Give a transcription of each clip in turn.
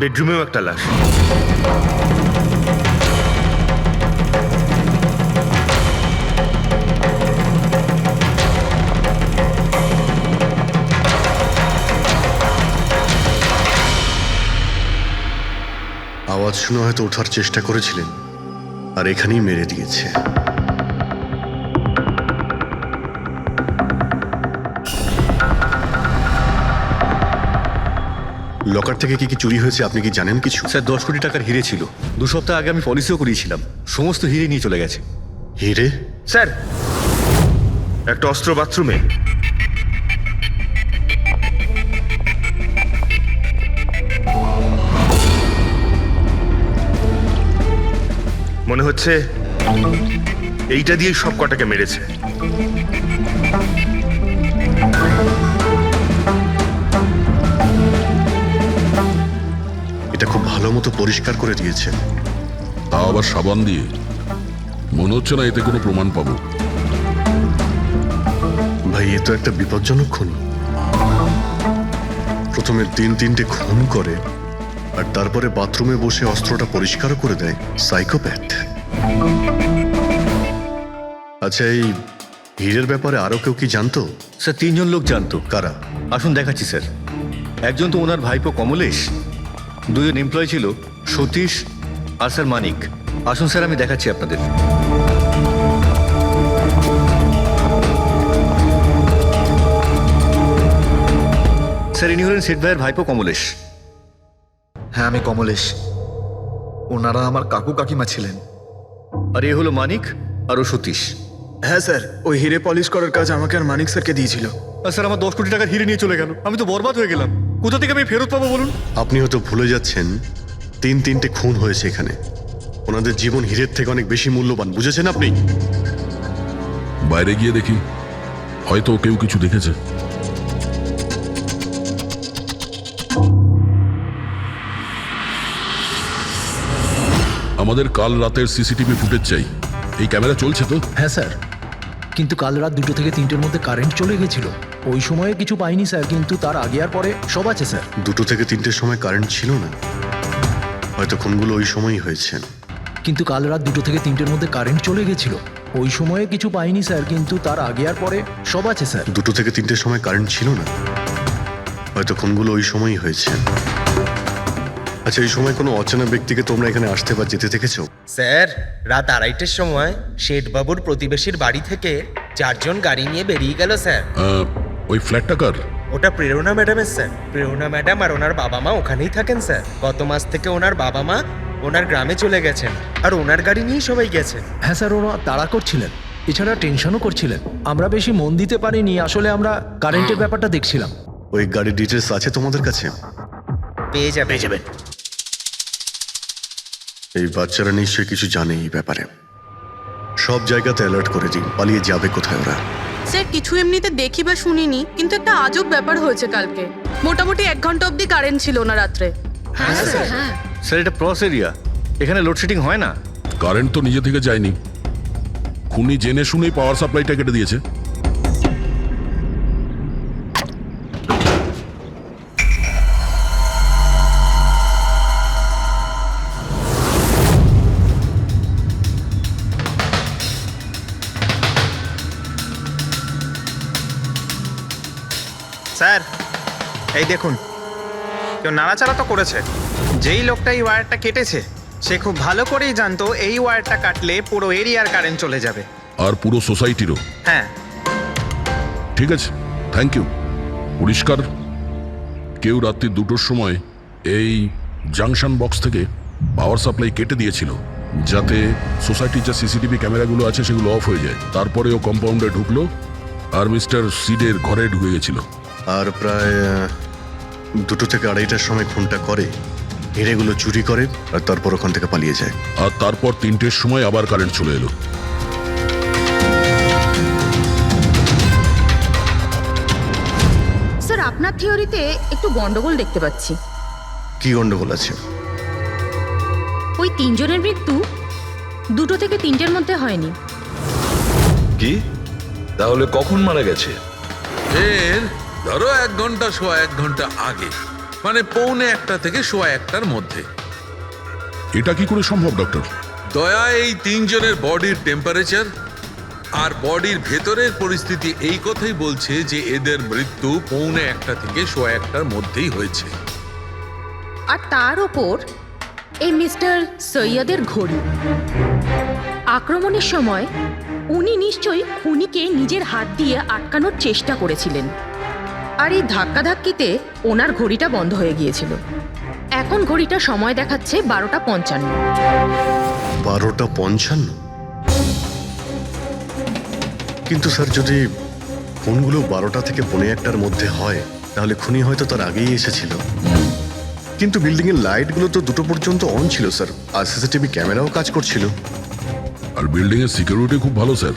বেডরুমেও একটা লাশ। আওয়াজ শুনে হয়তো ওঠার চেষ্টা করেছিলেন, আর এখানেই মেরে দিয়েছে। লকার থেকে কি কি চুরি হয়েছে আপনি কি জানেন কিছু? স্যার 10 কোটি টাকার হিরে ছিল। 2 সপ্তাহ আগে আমি পলিসিও করিয়েছিলাম, সমস্ত হিরে নিয়ে চলে গেছে। হিরে? স্যার, একটা অস্ত্র বাথরুমে। মনে হচ্ছে এইটা দিয়েই সব কটাকে মেরেছে। এটা খুব ভালো মতো পরিষ্কার করে দিয়েছে। তা আবার সাবান দিয়ে? মনে হচ্ছে না এতে কোনো প্রমাণ পাবো। ভাই, এ তো একটা বিপজ্জনক খুন। প্রথমে 3-3টে খুন করে, আর তারপরে বাথরুমে বসে অস্ত্রটা পরিষ্কারও করে দেয়। সাইকোপ্যাথ। আচ্ছা, এই হীরের ব্যাপারে আরো কেউ কি জানতো? স্যার 3 জন লোক জানতো। কারা? আসুন দেখাচ্ছি স্যার। একজন তো ওনার ভাইপো কমলেশ, 2 জন এমপ্লয় ছিল, সতীশ আর স্যার মানিক। আসুন স্যার, আমি দেখাচ্ছি আপনাদের। স্যার, ইনি হলেন সেট ভাইয়ের ভাইপো কমলেশ। হ্যাঁ, আমি কমলেশ। ওনারা আমার কাকু কাকিমা ছিলেন। আর এ হলো মানিক, আর ও সতীশ। হ্যাঁ স্যার, ওই হিরে পলিশ করার কাজ আমাকে আর মানিক স্যারকে দিয়েছিল। আর স্যার, আমার 10 কোটি টাকার হিরে নিয়ে চলে গেল। আমি তো বরবাদ হয়ে গেলাম। কোথা থেকে আমি ফেরত পাবো বলুন? আপনি হয়তো ভুলে যাচ্ছেন 3-3টে খুন হয়েছে এখানে। ওনাদের জীবন হীরের থেকে অনেক বেশি মূল্যবান, বুঝেছেন আপনি? বাইরে গিয়ে দেখি, হয়তো কেউ কিছু দেখেছে। আমাদের কাল রাতের সিসিটিভি ফুটেজ চাই। এই ক্যামেরা চলছে তো? হ্যাঁ স্যার, কিন্তু কাল রাত 2 থেকে 3টের মধ্যে কারেন্ট চলে গেছিল। ওই সময়ে কিছু পাইনি স্যার, কিন্তু তার আগে আর পরে সব আছে স্যার। 2 থেকে 3টের সময় কারেন্ট ছিল না, হয়তো খুনগুলো ওই সময়ই হয়েছে। কিন্তু কাল রাত 2 থেকে 3টের মধ্যে কারেন্ট চলে গেছিল। ওই সময়ে কিছু পাইনি স্যার, কিন্তু তার আগে আর পরে সব আছে স্যার। 2 থেকে 3টের সময় কারেন্ট ছিল না, হয়তো খুনগুলো ওই সময়ই হয়েছে। আচ্ছা, এই সময় কোনো অচেনা ব্যক্তিকে তোমরা এখানে আসতে বা যেতে দেখেছো? স্যার, রাত 2:30টার সময় শেঠবাবুর প্রতিবেশীর বাড়ি থেকে 4 জন গাড়ি নিয়ে বেরিয়ে গেল স্যার। ওই ফ্ল্যাটটা কার? ওটা প্রেরণা ম্যাডামের স্যার। প্রেরণা ম্যাডাম আর ওনার বাবা মা ওখানেই থাকেন স্যার। গত মাস থেকে ওনার বাবা মা ওনার গ্রামে চলে গেছেন, আর ওনার গাড়ি নিয়েই সবাই গেছেন। হ্যাঁ স্যার, ওরা তাড়া করছিলেন, এছাড়া টেনশনও করছিলেন। আমরা বেশি মন দিতে পারিনি, আসলে আমরা কারেন্টের ব্যাপারটা দেখছিলাম। ওই গাড়ির ডিটেলস আছে তোমাদের কাছে? পেয়ে যাবেন। এই বাচ্চারা নিশ্চয়ই কিছু জানে এই ব্যাপারে। সব জায়গাতে অ্যালার্ট করে দিন, পালিয়ে যাবে কোথায় ওরা। স্যার, কিছু এমনিতে দেখি বা শুনিনি, কিন্তু একটা আজব ব্যাপার হয়েছে কালকে। মোটামুটি 1 ঘন্টা অবধি কারেন্ট ছিল না রাত্রে। হ্যাঁ স্যার, হ্যাঁ। স্যার, এটা ক্রস এরিয়া, এখানে লোডশেডিং হয় না। কারেন্ট তো নিজে থেকে যায়নি, খুনি জেনে শুনেই পাওয়ার সাপ্লাইটা কেটে দিয়েছে। স্যার, এই দেখুন, কেউ নাড়াচাড়া তো করেছে। যেই লোকটা এই ওয়্যারটা কেটেছে সে খুব ভালো করেই জানতো এই ওয়্যারটা কাটলে পুরো এরিয়ার কারেন্ট চলে যাবে, আর পুরো সোসাইটিরও। হ্যাঁ। ঠিক আছে, থ্যাংক ইউ। পরিষ্কার, কেউ রাত্রি 2টোর সময় এই জাংশন বক্স থেকে পাওয়ার সাপ্লাই কেটে দিয়েছিল, যাতে সোসাইটির যে সিসিটিভি ক্যামেরাগুলো আছে সেগুলো অফ হয়ে যায়। তারপরে ও কম্পাউন্ডে ঢুকলো আর মিস্টার সিডের ঘরে ঢুকে গেছিল। আর প্রায় 2 থেকে 2:30টার সময় খুনটা করে, হিরেগুলো চুরি করে, আর তারপর ওখান থেকে পালিয়ে যায়। আর তারপর 3টের সময় আবার কারেন্ট চলে এলো। স্যার, আপনার থিওরিতে একটু গন্ডগোল দেখতে পাচ্ছি। কি গন্ডগোল আছে? ওই 3 জনের মৃত্যু 2 থেকে 3টের মধ্যে হয়নি। কি? তাহলে কখন মারা গেছে? ধরো 1 ঘন্টা 1 ঘন্টা আগে। মানে 1:45 থেকে 1:15 মধ্যে। এটা কি করে সম্ভব ডক্টর? দয়া, এই 3 জনের বডির টেম্পারেচার আর বডির ভেতরের পরিস্থিতি এই কথাই বলছে যে এদের মৃত্যু 1:45 থেকে 1:15 মধ্যেই হয়েছে। আর তার ওপর এই মিস্টার সৈয়দের ঘড়ি। আক্রমণের সময় উনি নিশ্চয়ই খুনিকে নিজের হাত দিয়ে আটকানোর চেষ্টা করেছিলেন, আর এই ধাক্কাধাক্কিতে ওনার ঘড়িটা বন্ধ হয়ে গিয়েছিল। এখন ঘড়িটা সময় দেখাচ্ছে 12:55। 12:55? কিন্তু স্যার, যদি ফোনগুলো 12টা থেকে 1:45টার মধ্যে হয় তাহলে খুনি হয়তো তার আগেই এসেছিল। কিন্তু বিল্ডিং এর লাইটগুলো তো 2টো পর্যন্ত অন ছিল স্যার, আর সিসিটিভি ক্যামেরাও কাজ করছিল। আর বিল্ডিং এর সিকিউরিটি খুব ভালো স্যার।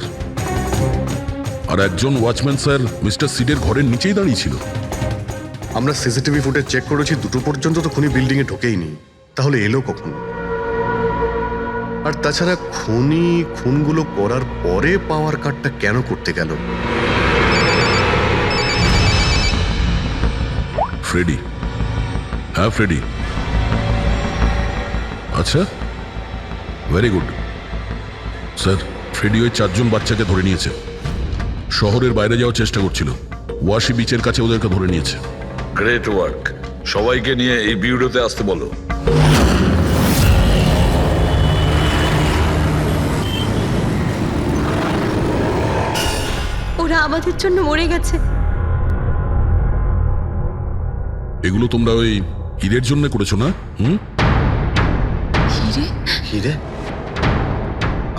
আর একজন ওয়াচম্যান স্যার মিস্টার সিডের ঘরের নিচেই দাঁড়িয়ে ছিল। আমরা সিসিটিভি ফুটেজ চেক করেছি, 2টো পর্যন্ত তো খুনি বিল্ডিং এ ঢোকেইনি। তাহলে এলো কখন? আর তাছাড়া খুনি খুনগুলো করার পরে পাওয়ার কাটটা কেন করতে গেল? ফ্রেডি। হ্যাঁ ফ্রেডি। আচ্ছা, ভেরি গুড স্যার। ফ্রেডি ওই 4 জন বাচ্চাকে ধরে নিয়েছে। শহরের বাইরে যাওয়ার চেষ্টা করছিল, ওয়াশি বিচের কাছে ওদেরকে ধরে নিয়েছে। Great work. সবাইকে নিয়ে এই বিউরোতে আসতে বলো। ওরা আমাদের জন্য মরে গেছে। এগুলো তোমরা ওই হীরের জন্য করেছো না? হিরে? হিরে?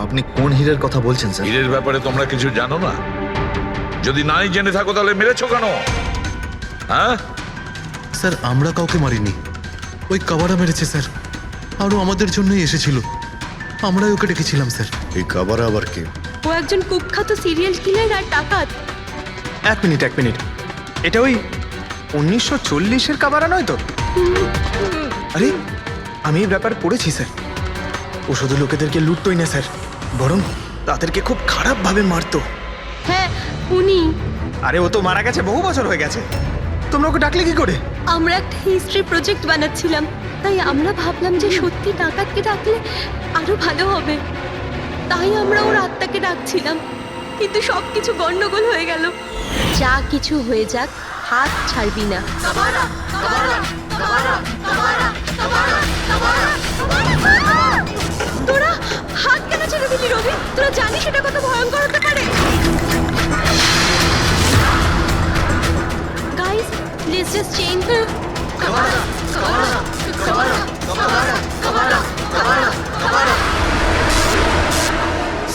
আপনি কোন হীরের কথা বলছেন স্যার? হীরের ব্যাপারে তোমরা কিছু জানো না? যদি নাই জেনে থাকো তাহলে মেরেছো কেন? হ্যাঁ স্যার, আমরা কাউকে মারিনি, ওই কাবারা মেরেছে স্যার। আরও আমাদের জন্যই এসেছিল, আমরাই ওকে ডেকেছিলাম স্যার। এই কাবারা আবার কে? ও একজন কুখ্যাত সিরিয়াল কিলার আর ডাকাত। এক মিনিট, এটা ওই 1940-এর কাবারা নয় তো? আরে, আমি এই ব্যাপার পড়েছি স্যার। ও শুধু লোকেদেরকে লুটতোই না স্যার, বরং তাদেরকে খুব খারাপভাবে মারতো। হ্যাঁ, উনি। আরে, ও তো মারা গেছে, বহু বছর হয়ে গেছে। তোমরা ওকে ডাকলে কি করে? আমরা একটা হিস্ট্রি প্রজেক্ট বানাচ্ছিলাম, তাই আমরা ভাবলাম যে সত্যি ডাকাতকে ডাকলে আরো ভালো হবে। তাই আমরা ওর আত্মাকে ডাকছিলাম, কিন্তু সবকিছু গন্ডগোল হয়ে গেল। যা কিছু হয়ে যাক, হাত ছাড়বি না। তোরা হাত কেন ছেড়ে দিলি রবি? তোরা জানিস এটা কত ভয়ঙ্কর হতে পারে। Guys, let's just change the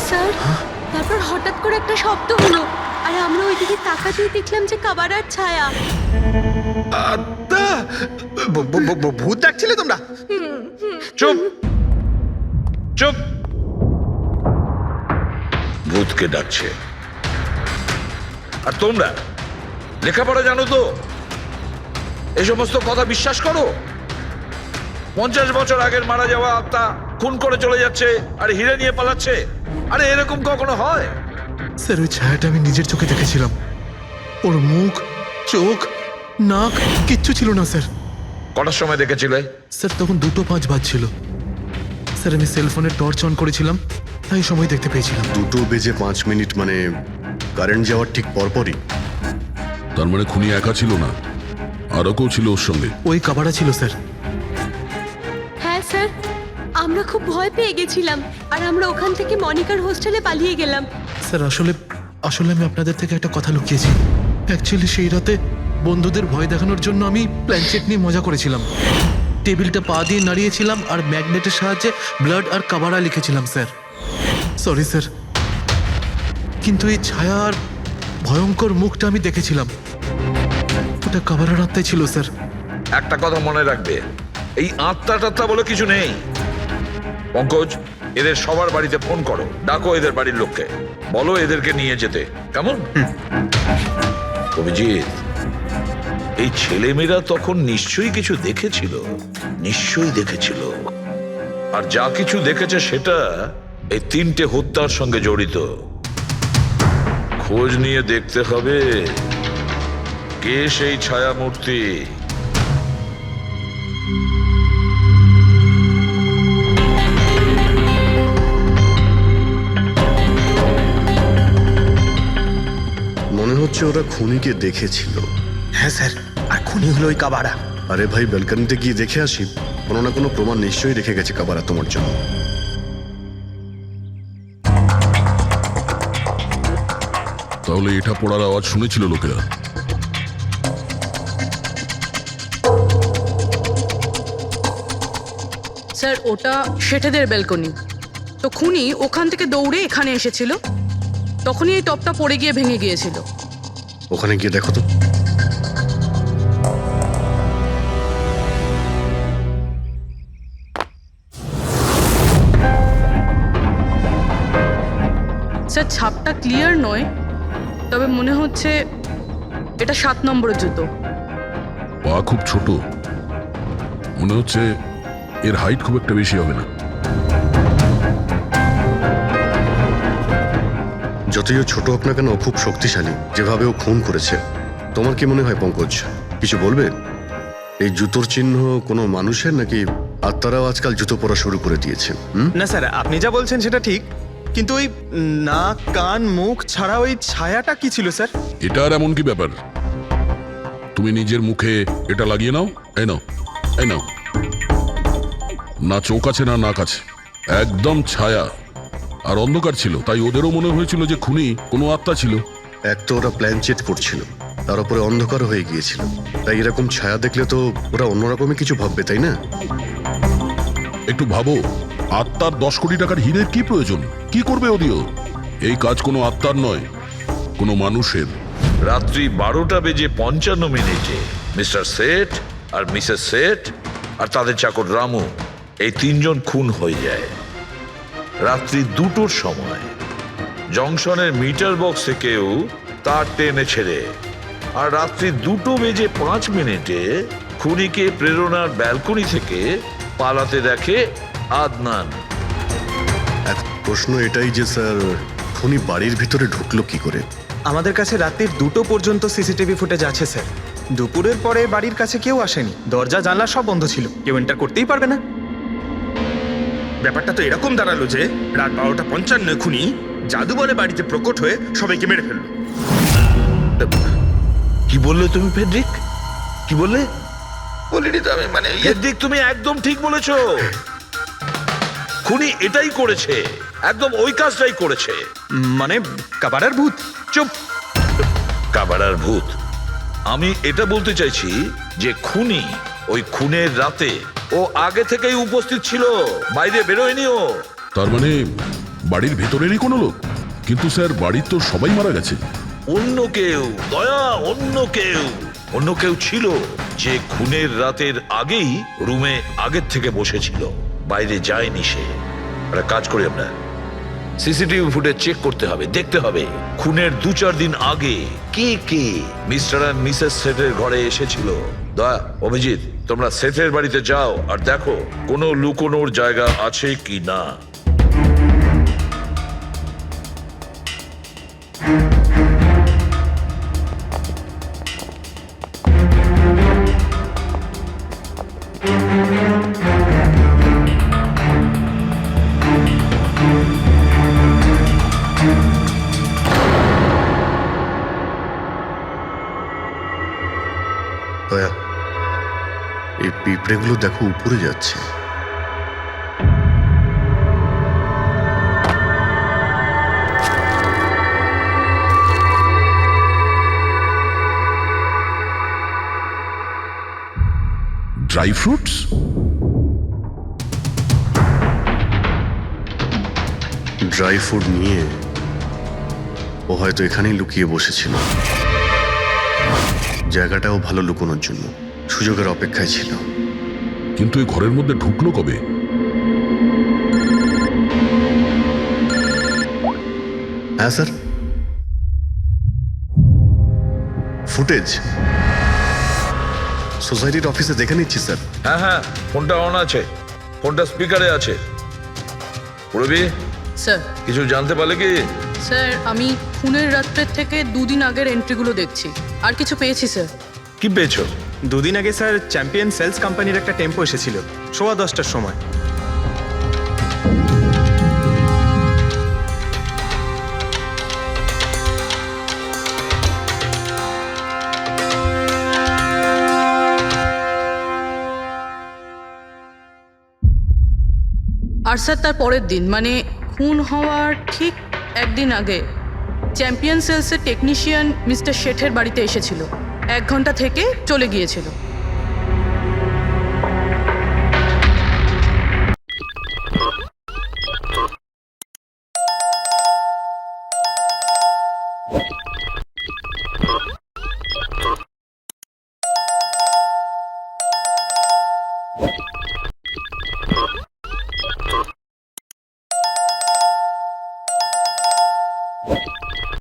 sir. তারপর হঠাৎ করে একটা শব্দ হলো, আর আমরা ওইদিকে তাকাতেই দেখলাম যে কাবারার ছায়া। ভূত ডাকছিলে তোমরা? চুপ চুপ। ভূতকে ডাকছে। আর তোমরা লেখাপড়া জানো তো? এই সমস্ত কথা বিশ্বাস করো? 50 বছর আগের মারা যাওয়া আত্মা খুন করে চলে যাচ্ছে আর হিরে নিয়ে পালাচ্ছে। আরে এরকম কখনো হয়? স্যার, ওই ছায়াটা আমি নিজের চোখে দেখেছিলাম। ওর মুখ, চোখ, নাক কিচ্ছু ছিল না স্যার। কটার সময় দেখেছিলে? স্যার, তখন 2:05 বাজছিল স্যার। আমি সেলফোনের টর্চ অন করেছিলাম, তাই সময় দেখতে পেয়েছিলাম। 2:05 মানে কারেন্ট যাওয়ার ঠিক পরপরই। তার মানে খুনি একা ছিল না, আরও কেউ ছিল ওর সঙ্গে। ওই কাবারা ছিল স্যার। হ্যাঁ স্যার, আমরা খুব ভয় পেয়ে গেছিলাম, আর আমরা ওখান থেকে মনিকার হোস্টেলে পালিয়ে গেলাম। স্যার, আসলে আমি আপনাদের থেকে একটা কথা লুকিয়েছি। অ্যাকচুয়ালি সেই রাতে বন্ধুদের ভয় দেখানোর জন্য আমি প্ল্যানচেট নিয়ে মজা করেছিলাম। টেবিলটা পা দিয়ে নাড়িয়েছিলাম আর ম্যাগনেটের সাহায্যে ব্লাড আর কাবারা লিখেছিলাম স্যার। সরি স্যার, কিন্তু এই ছায়ার ভয়ঙ্কর মুখটা আমি দেখেছিলাম, ওটা কাবারার আত্মাই ছিল স্যার। একটা কথা মনে রাখবে, এই আত্মা টাত্মা বলে কিছু নেই। পঙ্কজ, এদের সবার বাড়িতে ফোন করো, ডাকো এদের বাড়ির লোককে, বলো এদেরকে নিয়ে যেতে। কেমন? অভিজিৎ, এই ছেলেমেয়েরা তখন নিশ্চয়ই কিছু দেখেছিল, নিশ্চয়ই দেখেছিল। আর যা কিছু দেখেছে সেটা এই 3টে হত্যার সঙ্গে জড়িত। খোঁজ নিয়ে দেখতে হবে কে সেই ছায়া মূর্তি। হচ্ছে ওরা খুনিকে দেখেছিল। হ্যাঁ স্যার, আর খুনি হলো ওই কাবারা। আরে ভাই, ব্যালকনিতে গিয়ে দেখে আসি, কোনো না কোনো প্রমাণ নিশ্চয়ই রেখে গেছে কাবারা তোমার জন্য। তাহলে এটা পড়ার আওয়াজ শুনেছিল লোকেরা। স্যার ওটা শেঠেদের ব্যালকনি। তো খুনি ওখান থেকে দৌড়ে এখানে এসেছিল, তখনই এই টপটা পড়ে গিয়ে ভেঙে গিয়েছিল। ওখানে গিয়ে দেখো তো। স্যার ছাপটা ক্লিয়ার নয়, তবে মনে হচ্ছে এটা 7 নম্বরের জুতো। পা খুব ছোট, মনে হচ্ছে এর হাইট খুব একটা বেশি হবে না। যতই ও ছোট হোক না কেন, ও খুব শক্তিশালী। যেভাবে ও খুন করেছে, তোমার কি মনে হয় পঙ্কজ? কিছু বলবে? এই জুতোর চিহ্ন কোনো মানুষের, নাকি আত্মারাও আজকাল জুতো পরা শুরু করে দিয়েছে? না স্যার, আপনি যা বলছেন সেটা ঠিক, কিন্তু ওই নাক, কান, মুখ ছাড়া ওই ছায়াটা কি ছিল স্যার? এটা আর এমন কি ব্যাপার? তুমি নিজের মুখে এটা লাগিয়ে নাও। এই নাও, এই নাও। না চোখ আছে না নাক আছে, একদম ছায়া। আর অন্ধকার ছিল, তাই ওদেরও মনে হয়েছিল যে খুনি কোনো আত্মা ছিল। এক তো ওরা প্ল্যান চেট করছিল, তার উপরে অন্ধকার হয়ে গিয়েছিল, তাই এরকম ছায়া দেখলে তো ওরা অন্যরকমই কিছু ভাববে, তাই না? একটু ভাবো, আত্মার 10 কোটি টাকার হীরের কি প্রয়োজন? কি করবে ওদিও? এই কাজ কোনো আত্মার নয়, কোনো মানুষের। রাত্রি 12:55 মিস্টার সেঠ আর মিসেস সেঠ আর তাদের চাকর রামু, এই 3 জন খুন হয়ে যায় রাত্রি 2টোর সময়। জংশনের মিটার বক্স থেকেও তার টেনে ছেড়ে। আর রাত্রি 2:05 খুনিকে প্রেরণার ব্যালকনি থেকে পালাতে দেখে আদনান। এক প্রশ্ন এটাই যে স্যার, খুনি বাড়ির ভিতরে ঢুকলো কি করে? আমাদের কাছে রাত্রির 2টো পর্যন্ত সিসিটিভি ফুটেজ আছে স্যার। দুপুরের পরে বাড়ির কাছে কেউ আসেনি, দরজা জানলা সব বন্ধ ছিল, কেউ এন্টার করতেই পারবে না। ব্যাপারটা তো এরকম দাঁড়ালো যে রাত 12:55 খুনি জাদু বলে বাড়িতে প্রকট হয়ে সবাইকে মেরে ফেললো। কি বললে তুমি ফেডরিক? কি বললে? বলিনি তো আমি, মানে ফেডরিক তুমি একদম ঠিক বলেছো। খুনি এটাই করেছে, একদম ওই কাজটাই করেছে। মানে কাবারার ভূত? চুপ, কাবারার ভূত। আমি এটা বলতে চাইছি যে খুনি ওই খুনের রাতে ও আগে থেকেই উপস্থিত ছিল, বাইরে বেরোয়নি ও। তার মানে বাড়ির ভেতরেরই কোনো লোক? কিন্তু স্যার, বাড়ির তো সবাই মারা গেছে। অন্য কেউ, দয়া, অন্য কেউ ছিল যে খুনের রাতের আগেই রুমে আগের থেকে বসেছিল, বাইরে যায়নি সে। একটা কাজ করি আমরা, সিসিটিভি ফুটেজ চেক করতে হবে, দেখতে হবে খুনের 2-4 দিন আগে কে কে মিস্টার আর মিসেস সেঠের ঘরে এসেছিল। দয়া, অভিজিৎ, তোমরা সেঠের বাড়িতে যাও আর দেখো কোনো লুকোনোর জায়গা আছে কি না। দয়া, এই পিঁপড়েগুলো দেখো উপরে যাচ্ছে। Dry fruits? ড্রাই ফ্রুট নিয়ে ও হয়তো এখানেই লুকিয়ে বসেছিল। জায়গাটাও ভালো লুকোনোর জন্য, সুযোগের অপেক্ষায় ছিল। কিন্তু এই ঘরের মধ্যে ঢুকলো কবে? হ্যাঁ স্যার, ফুটেজ সোসাইটির অফিসে দেখে নিচ্ছি স্যার। হ্যাঁ হ্যাঁ, ফোনটা অন আছে, ফোনটা স্পিকারে আছে। পুরবি, স্যার কিছু জানতে পারলে কি? স্যার আমি খুনের রাত্রের থেকে 2 দিন আগের এন্ট্রিগুলো দেখছি, আর কিছু পেয়েছি স্যার। কি পেয়েছো? 2 দিন আগে স্যার চ্যাম্পিয়ন সেলস কোম্পানির একটা টেম্পো এসেছিল 10:15টার সময়। আর স্যার তার পরের দিন মানে খুন হওয়ার ঠিক একদিন আগে চ্যাম্পিয়ন সেলসের টেকনিশিয়ান মিস্টার শেঠের বাড়িতে এসেছিল। 1 ঘন্টা থেকে চলে গিয়েছিল।